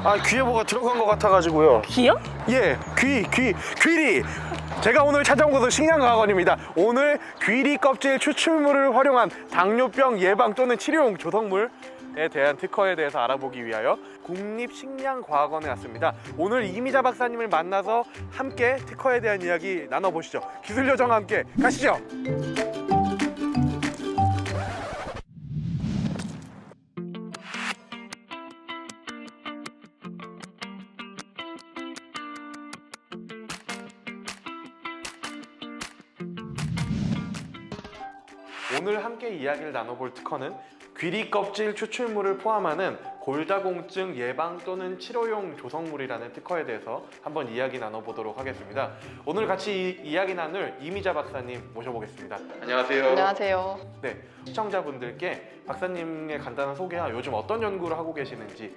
아, 귀에 뭐가 들어간 것 같아가지고요. 귀요? 예, 귀리. 제가 오늘 찾아온 곳은 식량과학원입니다. 오늘 귀리 껍질 추출물을 활용한 당뇨병 예방 또는 치료용 조성물에 대한 특허에 대해서 알아보기 위하여 국립식량과학원에 왔습니다. 오늘 이미자 박사님을 만나서 함께 특허에 대한 이야기 나눠보시죠. 기술 요정과 함께 가시죠. 오늘 함께 이야기를 나눠볼 특허는 귀리 껍질 추출물을 포함하는 골다공증 예방 또는 치료용 조성물이라는 특허에 대해서 한번 이야기 나눠보도록 하겠습니다. 오늘 같이 이야기 나눌 이미자 박사님 모셔보겠습니다. 안녕하세요. 안녕하세요. 네, 시청자분들께 박사님의 간단한 소개와 요즘 어떤 연구를 하고 계시는지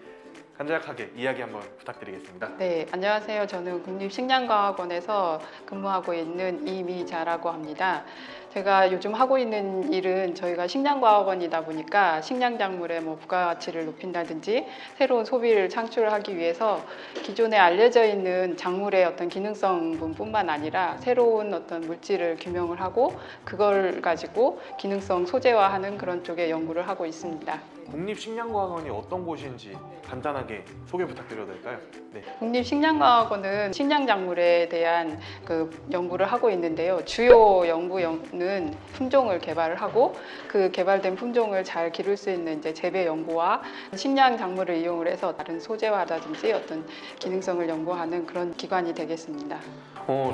간략하게 이야기 한번 부탁드리겠습니다. 네, 안녕하세요. 저는 국립식량과학원에서 근무하고 있는 이미자라고 합니다. 제가 요즘 하고 있는 일은 저희가 식량과학원이다 보니까 식량작물의 부가가치를 높인다든지 새로운 소비를 창출하기 위해서 기존에 알려져 있는 작물의 어떤 기능성분뿐만 아니라 새로운 어떤 물질을 규명을 하고 그걸 가지고 기능성 소재화하는 그런 쪽의 연구를 하고 있습니다. 국립식량과학원이 어떤 곳인지 간단하게 소개 부탁드려도 될까요? 네. 국립식량과학원은 식량작물에 대한 그 연구를 하고 있는데요. 주요 연구는 품종을 개발을 하고 그 개발된 품종을 잘 기를 수 있는 이제 재배 연구와 식량작물을 이용을 해서 다른 소재화라든지 어떤 기능성을 연구하는 그런 기관이 되겠습니다.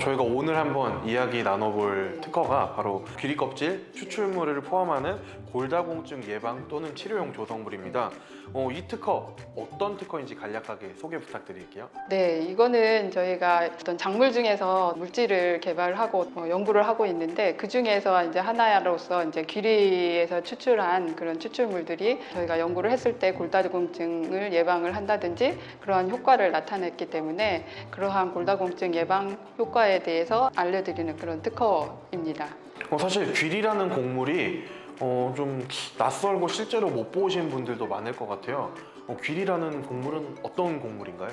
저희가 오늘 한번 이야기 나눠볼 특허가 바로 귀리 껍질 추출물을 포함하는 골다공증 예방 또는 치료용 조성물입니다. 이 특허 어떤 특허인지 간략하게 소개 부탁드릴게요. 네, 이거는 저희가 어떤 작물 중에서 물질을 개발하고 연구를 하고 있는데 그 중에서 이제 하나로서 이제 귀리에서 추출한 그런 추출물들이 저희가 연구를 했을 때 골다공증을 예방을 한다든지 그러한 효과를 나타냈기 때문에 그러한 골다공증 예방 효과에 대해서 알려드리는 그런 특허입니다. 사실 귀리라는 곡물이 좀 낯설고 실제로 못 보신 분들도 많을 것 같아요. 귀리라는 곡물은 어떤 곡물인가요?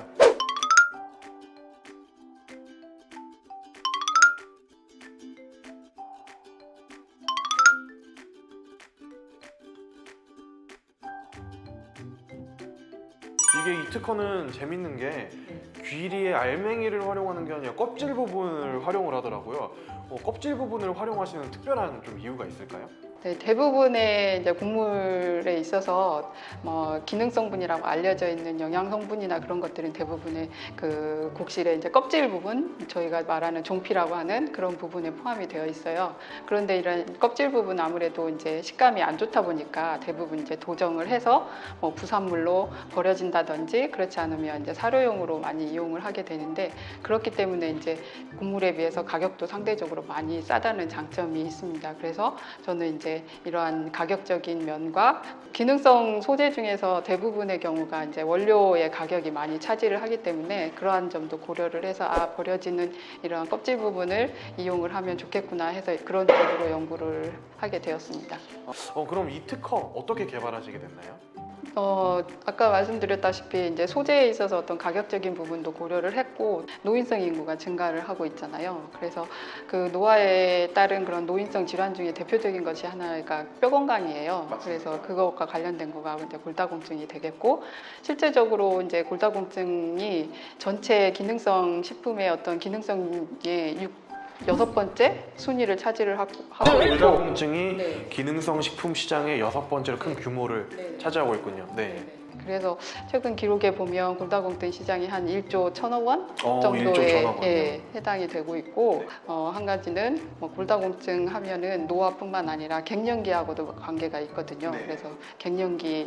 이게 이 특허는 재밌는 게 귀리의 알맹이를 활용하는 게 아니라 껍질 부분을 활용을 하더라고요. 껍질 부분을 활용하시는 특별한 좀 이유가 있을까요? 네, 대부분의 이제 곡물에 있어서 기능성분이라고 알려져 있는 영양 성분이나 그런 것들은 대부분의 그 곡실의 이제 껍질 부분, 저희가 말하는 종피라고 하는 그런 부분에 포함이 되어 있어요. 그런데 이런 껍질 부분 아무래도 이제 식감이 안 좋다 보니까 대부분 이제 도정을 해서 부산물로 버려진다든지 그렇지 않으면 이제 사료용으로 많이 이용을 하게 되는데 그렇기 때문에 이제 곡물에 비해서 가격도 상대적으로 많이 싸다는 장점이 있습니다. 그래서 저는 이제 이러한 가격적인 면과 기능성 소재 중에서 대부분의 경우가 이제 원료의 가격이 많이 차지를 하기 때문에 그러한 점도 고려를 해서 버려지는 이러한 껍질 부분을 이용을 하면 좋겠구나 해서 그런 쪽으로 연구를 하게 되었습니다. 그럼 이 특허 어떻게 개발하시게 됐나요? 아까 말씀드렸다시피 이제 소재에 있어서 어떤 가격적인 부분도 고려를 했고 노인성 인구가 증가를 하고 있잖아요. 그래서 그 노화에 따른 그런 노인성 질환 중에 대표적인 것이 하나가 뼈 건강이에요. 맞습니다. 그래서 그것과 관련된 거가 이제 골다공증이 되겠고 실제적으로 이제 골다공증이 전체 기능성 식품의 어떤 기능성의 6번째 순위를 차지를 하고 있고 골다공증이 네. 기능성 식품 시장의 6번째로 큰 규모를 네. 차지하고 있군요. 네. 그래서 최근 기록에 보면 골다공증 시장이 한 1조 1천억 원 1조 정도에 1,000억 원이요? 해당이 되고 있고 한 가지는 골다공증 하면은 노화뿐만 아니라 갱년기하고도 관계가 있거든요. 네. 그래서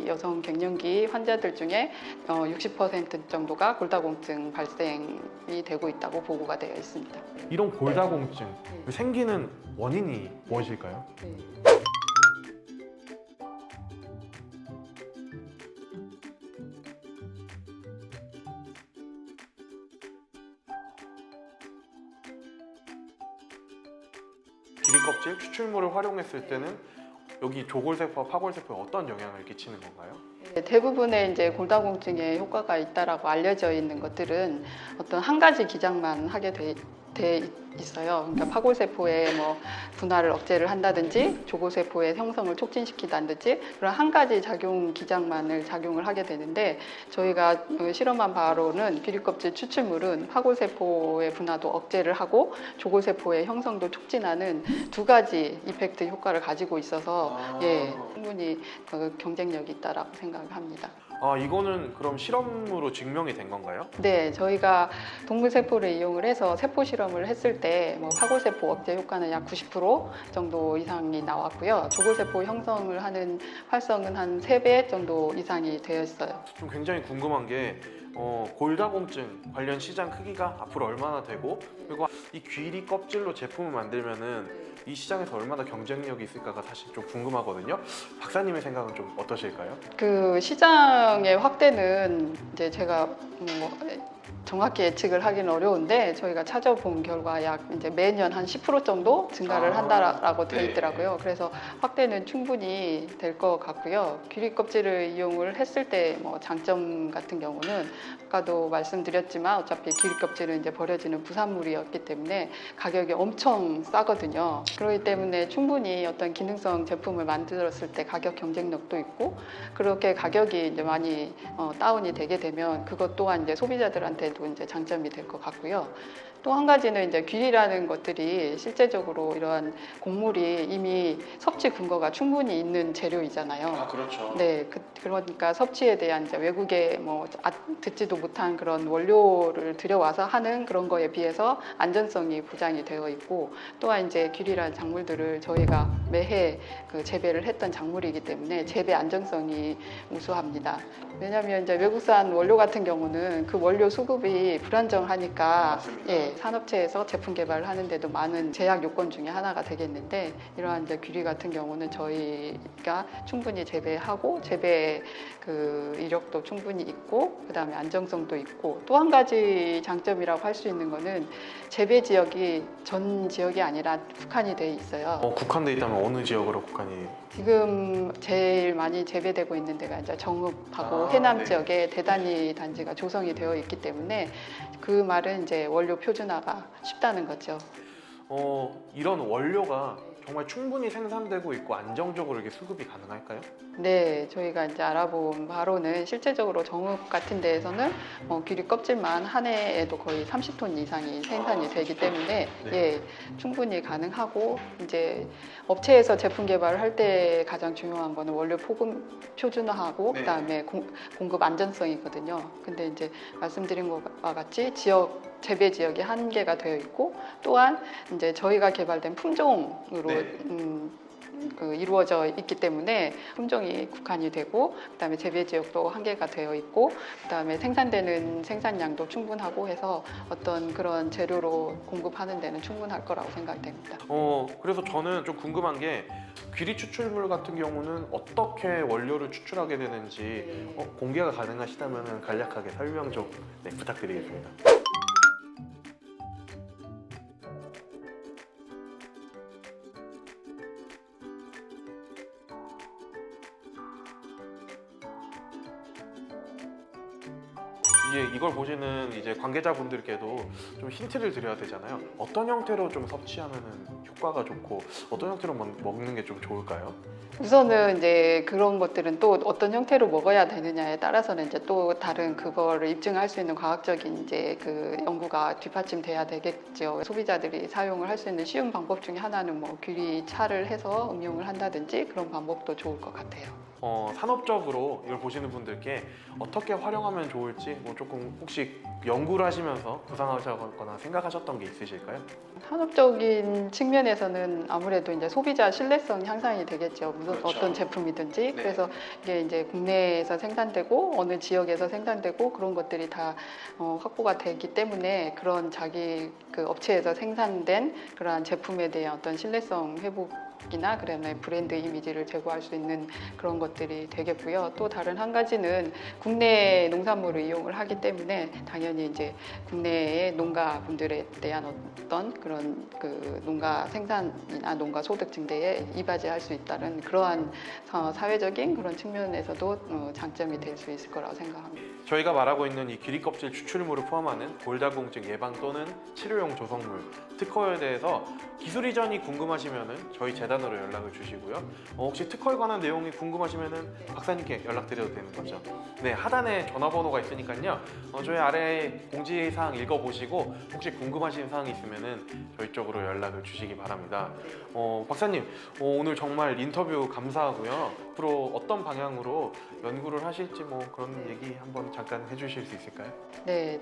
여성 갱년기 환자들 중에 60% 정도가 골다공증 발생이 되고 있다고 보고가 되어 있습니다. 이런 골다공증 생기는 원인이 무엇일까요? 네. 귀리 껍질 추출물을 활용했을 때는 여기 조골세포와 파골세포에 어떤 영향을 끼치는 건가요? 대부분의 이제 골다공증에 효과가 있다라고 알려져 있는 것들은 어떤 한 가지 기장만 하게 돼 있어요. 그러니까 파골세포의 뭐 분화를 억제를 한다든지 조골세포의 형성을 촉진시킨다든지 그런 한 가지 작용 기장만을 작용을 하게 되는데 저희가 실험한 바로는 귀리껍질 추출물은 파골세포의 분화도 억제를 하고 조골세포의 형성도 촉진하는 두 가지 이펙트 효과를 가지고 있어서 충분히 경쟁력이 있다라고 생각을 합니다. 이거는 그럼 실험으로 증명이 된 건가요? 네, 저희가 동물 세포를 이용을 해서 세포 실험을 했을 때 뭐 파골세포 억제 효과는 약 90% 정도 이상이 나왔고요. 조골세포 형성을 하는 활성은 한 3배 정도 이상이 되어 있어요. 좀 굉장히 궁금한 게 골다공증 관련 시장 크기가 앞으로 얼마나 되고 그리고 이 귀리 껍질로 제품을 만들면은 이 시장에서 얼마나 경쟁력이 있을까가 사실 좀 궁금하거든요. 박사님의 생각은 좀 어떠실까요? 그 시장의 확대는 이제 제가 정확히 예측을 하기는 어려운데 저희가 찾아본 결과 약 이제 매년 한 10% 정도 증가를 한다라고 되어 있더라고요. 그래서 확대는 충분히 될 것 같고요. 귀리 껍질을 이용을 했을 때 뭐 장점 같은 경우는 아까도 말씀드렸지만 어차피 귀리 껍질은 이제 버려지는 부산물이었기 때문에 가격이 엄청 싸거든요. 그렇기 때문에 충분히 어떤 기능성 제품을 만들었을 때 가격 경쟁력도 있고 그렇게 가격이 이제 많이 다운이 되게 되면 그것 또한 이제 소비자들한테도 이제 장점이 될 것 같고요. 또 한 가지는 이제 귀리라는 것들이 실제적으로 이러한 곡물이 이미 섭취 근거가 충분히 있는 재료이잖아요. 그렇죠. 네, 그러니까 섭취에 대한 이제 외국에 뭐 듣지도 못한 그런 원료를 들여와서 하는 그런 거에 비해서 안전성이 보장이 되어 있고 또한 이제 귀리라는 작물들을 저희가 매해 그 재배를 했던 작물이기 때문에 재배 안정성이 우수합니다. 왜냐하면 이제 외국산 원료 같은 경우는 그 원료 수급이 불안정하니까 산업체에서 제품 개발을 하는데도 많은 제약 요건 중에 하나가 되겠는데 이러한 이제 귀리 같은 경우는 저희가 충분히 재배하고 재배 그 이력도 충분히 있고 그다음에 안정성도 있고 또 한 가지 장점이라고 할 수 있는 거는 재배 지역이 전 지역이 아니라 국한이 돼 있어요. 국한돼 있다면 어느 지역으로 국한이? 지금 제일 많이 재배되고 있는 데가 이제 정읍하고 해남 지역에 대단위 단지가 조성이 되어 있기 때문에 그 말은 이제 원료 표준화가 쉽다는 거죠. 이런 원료가 정말 충분히 생산되고 있고 안정적으로 이렇게 수급이 가능할까요? 네, 저희가 이제 알아본 바로는 실제적으로 정읍 같은 데에서는 귀리 껍질만 한 해에도 거의 30톤 이상이 생산이 되기 때문에 충분히 가능하고 이제 업체에서 제품 개발을 할 때 가장 중요한 거는 원료 표준화하고 그다음에 공급 안전성이거든요. 근데 이제 말씀드린 것과 같이 재배 지역이 한계가 되어 있고 또한 이제 저희가 개발된 품종으로 이루어져 있기 때문에 품종이 국한이 되고 그다음에 재배 지역도 한계가 되어 있고 그다음에 생산되는 생산량도 충분하고 해서 어떤 그런 재료로 공급하는 데는 충분할 거라고 생각됩니다. 그래서 저는 좀 궁금한 게 귀리 추출물 같은 경우는 어떻게 원료를 추출하게 되는지 공개가 가능하시다면 간략하게 설명 좀 부탁드리겠습니다. 이걸 보시는 이제 관계자분들께도 좀 힌트를 드려야 되잖아요. 어떤 형태로 좀 섭취하면 효과가 좋고 어떤 형태로 먹는 게 좀 좋을까요? 우선은 이제 그런 것들은 또 어떤 형태로 먹어야 되느냐에 따라서는 이제 또 다른 그거를 입증할 수 있는 과학적인 이제 그 연구가 뒷받침돼야 되겠죠. 소비자들이 사용을 할 수 있는 쉬운 방법 중에 하나는 뭐 귀리 차를 해서 음용을 한다든지 그런 방법도 좋을 것 같아요. 산업적으로 이걸 보시는 분들께 어떻게 활용하면 좋을지 조금 혹시 연구를 하시면서 구상하셨거나 생각하셨던 게 있으실까요? 산업적인 측면에서는 아무래도 이제 소비자 신뢰성 향상이 되겠죠. 무슨 어떤 제품이든지. 그래서 이게 이제 국내에서 생산되고 어느 지역에서 생산되고 그런 것들이 다 확보가 되기 때문에 그런 자기 그 업체에서 생산된 그러한 제품에 대한 어떤 신뢰성 회복 이나 그다음에 브랜드 이미지를 제고할 수 있는 그런 것들 것들이 되겠고요. 또 다른 한 가지는 국내 농산물을 이용을 하기 때문에 당연히 이제 국내의 농가분들에 대한 어떤 그런 그 농가 생산이나 농가 소득 증대에 이바지할 수 있다는 그러한 사회적인 그런 측면에서도 장점이 될 수 있을 거라고 생각합니다. 저희가 말하고 있는 이 귀리 껍질 추출물을 포함하는 골다공증 예방 또는 치료용 조성물 특허에 대해서 기술 이전이 궁금하시면은 저희 재단으로 연락을 주시고요. 혹시 특허에 관한 내용이 궁금하시면은 박사님께 연락드려도 되는 거죠. 네, 하단에 전화번호가 있으니까요. 저희 아래 공지사항 읽어보시고 혹시 궁금하신 사항이 있으면은 저희 쪽으로 연락을 주시기 바랍니다. 박사님, 오늘 정말 인터뷰 감사하고요. 앞으로 어떤 방향으로 연구를 하실지 뭐 그런 얘기 한번 잠깐 해주실 수 있을까요? 네,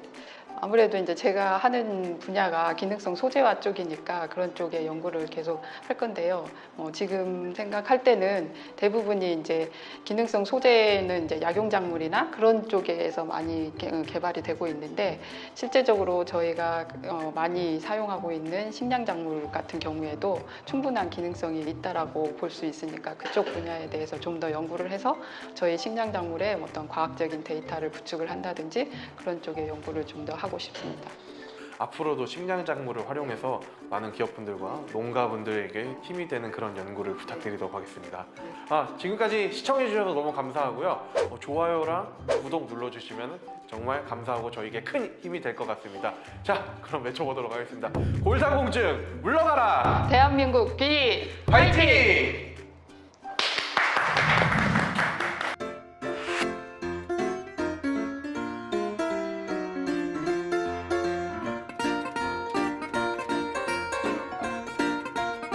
아무래도 이제 제가 하는 분야가 기능성 소재화 쪽이니까 그런 쪽에 연구를 계속 할 건데요. 지금 생각할 때는 대부분이 이제 기능성 소재는 이제 약용작물이나 그런 쪽에서 많이 개발이 되고 있는데 실제적으로 저희가 많이 사용하고 있는 식량작물 같은 경우에도 충분한 기능성이 있다라고 볼 수 있으니까 그쪽 분야에 대해서 좀 더 연구를 해서 저희 식량작물에 어떤 과학적인 데이터를 구축을 한다든지 그런 쪽에 연구를 좀 더 하고 싶습니다. 앞으로도 식량작물을 활용해서 많은 기업분들과 농가분들에게 힘이 되는 그런 연구를 부탁드리도록 하겠습니다. 지금까지 시청해주셔서 너무 감사하고요. 좋아요랑 구독 눌러주시면 정말 감사하고 저에게 큰 힘이 될 것 같습니다. 자, 그럼 외쳐보도록 하겠습니다. 골다공증 물러가라! 대한민국 귀 화이팅!